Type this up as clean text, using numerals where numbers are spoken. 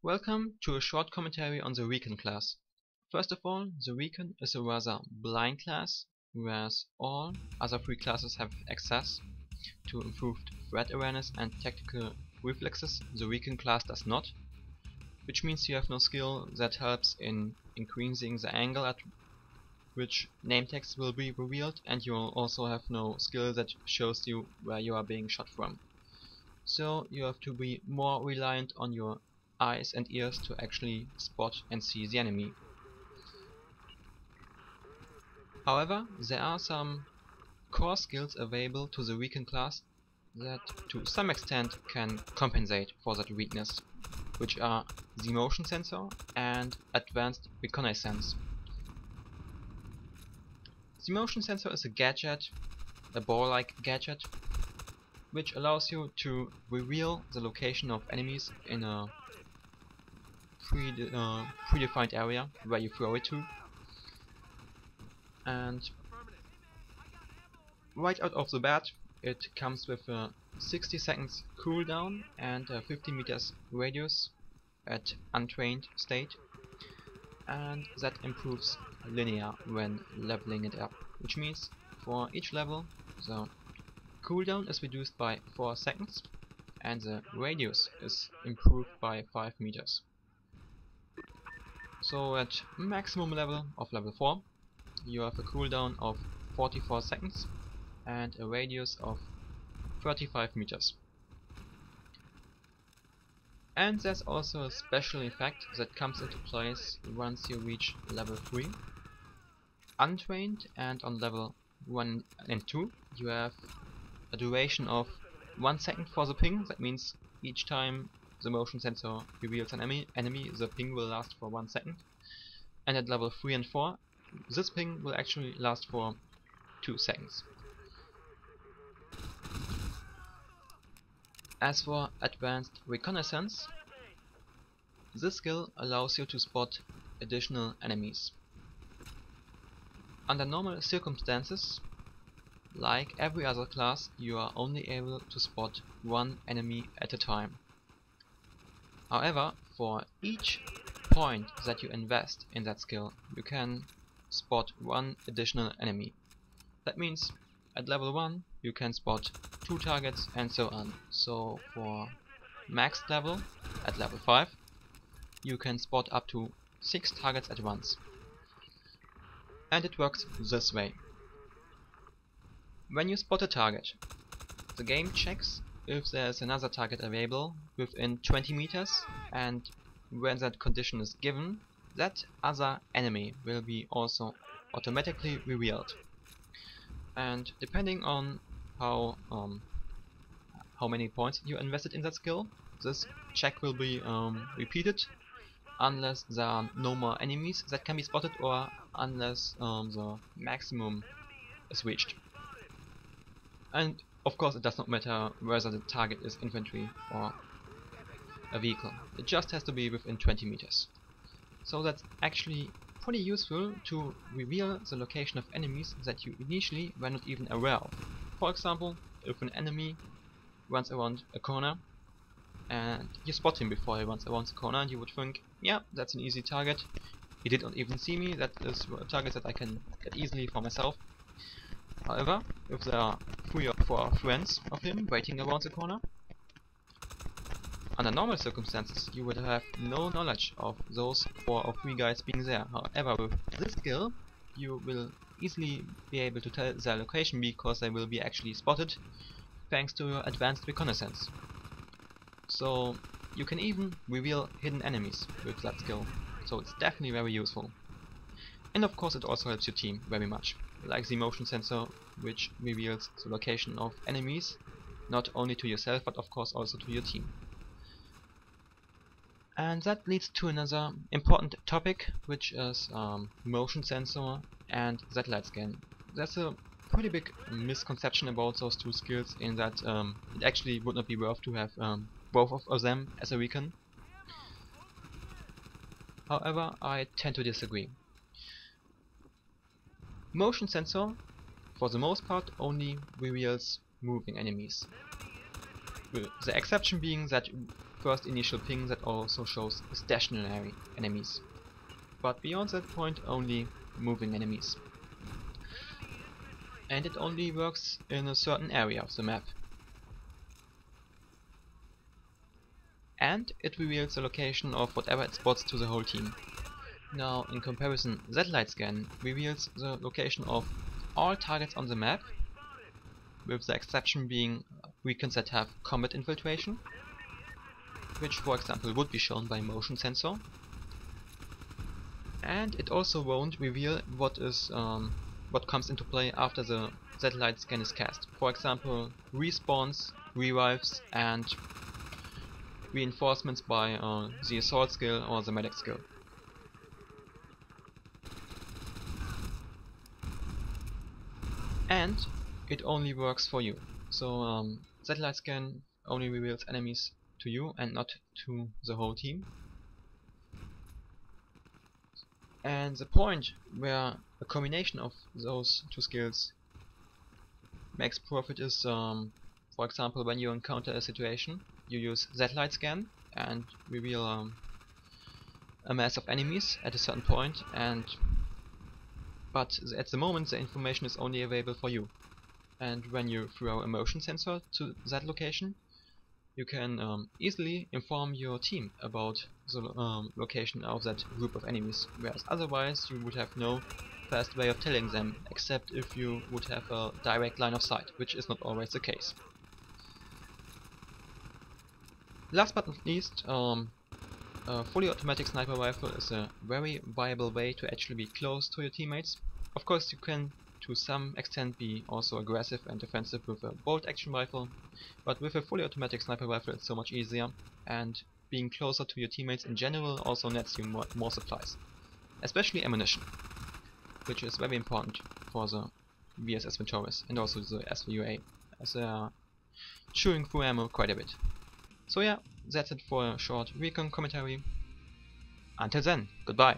Welcome to a short commentary on the Recon class. First of all, the Recon is a rather blind class, whereas all other three classes have access to improved threat awareness and tactical reflexes. The Recon class does not, which means you have no skill that helps in increasing the angle at which name tags will be revealed, and you will also have no skill that shows you where you are being shot from. So you have to be more reliant on your eyes and ears to actually spot and see the enemy. However, there are some core skills available to the Recon class that to some extent can compensate for that weakness, which are the motion sensor and advanced Reconnaissance. The motion sensor is a gadget, a ball-like gadget, which allows you to reveal the location of enemies in a predefined area where you throw it to, and right out of the bat it comes with a 60 seconds cooldown and a 50 meters radius at untrained state, and that improves linear when leveling it up, which means for each level the cooldown is reduced by 4 seconds and the radius is improved by 5 meters. So at maximum level of level 4 you have a cooldown of 44 seconds and a radius of 35 meters. And there's also a special effect that comes into place once you reach level 3. Untrained, and on level 1 and 2 you have a duration of 1 second for the ping. That means each time the motion sensor reveals an enemy, the ping will last for 1 second. And at level 3 and 4, this ping will actually last for 2 seconds. As for advanced Reconnaissance, this skill allows you to spot additional enemies. Under normal circumstances, like every other class, you are only able to spot one enemy at a time. However, for each point that you invest in that skill, you can spot one additional enemy. That means at level 1 you can spot 2 targets and so on. So for maxed level, at level 5, you can spot up to 6 targets at once. And it works this way. When you spot a target, the game checks if there's another target available within 20 meters, and when that condition is given, that other enemy will be also automatically revealed. And depending on how many points you invested in that skill, this check will be repeated unless there are no more enemies that can be spotted, or unless the maximum is reached. And of course it does not matter whether the target is infantry or a vehicle, it just has to be within 20 meters. So that's actually pretty useful to reveal the location of enemies that you initially were not even aware of. For example, if an enemy runs around a corner and you spot him before he runs around the corner, and you would think, yeah, that's an easy target, he did not even see me, that is a target that I can get easily for myself. However, if there are 3 or 4 friends of him waiting around the corner, under normal circumstances you would have no knowledge of those 4 or 3 guys being there. However, with this skill you will easily be able to tell their location because they will be actually spotted thanks to your advanced Reconnaissance. So you can even reveal hidden enemies with that skill, so it's definitely very useful. And of course it also helps your team very much, like the motion sensor, which reveals the location of enemies not only to yourself but of course also to your team. And that leads to another important topic, which is motion sensor and satellite scan. There's a pretty big misconception about those two skills, in that it actually would not be worth to have both of them as a Recon. However, I tend to disagree. Motion sensor, for the most part, only reveals moving enemies. The exception being that first initial ping that also shows stationary enemies, but beyond that point only moving enemies. And it only works in a certain area of the map. And it reveals the location of whatever it spots to the whole team. Now, in comparison, satellite scan reveals the location of all targets on the map, with the exception being recons that have combat infiltration, which for example would be shown by motion sensor. And it also won't reveal what comes into play after the satellite scan is cast. For example, respawns, revives, and reinforcements by the assault skill or the medic skill. And it only works for you. So satellite scan only reveals enemies to you and not to the whole team. And the point where a combination of those two skills makes profit is, for example, when you encounter a situation, you use satellite scan and reveal a mass of enemies at a certain point, but at the moment the information is only available for you. And when you throw a motion sensor to that location, you can easily inform your team about the location of that group of enemies, whereas otherwise you would have no fast way of telling them, except if you would have a direct line of sight, which is not always the case. Last but not least, a fully automatic sniper rifle is a very viable way to actually be close to your teammates. Of course you can to some extent be also aggressive and defensive with a bolt action rifle, but with a fully automatic sniper rifle it's so much easier, and being closer to your teammates in general also nets you more supplies, especially ammunition, which is very important for the VSS Ventauris and also the SVUA, as they are chewing through ammo quite a bit. So yeah, that's it for a short Recon commentary. Until then, goodbye.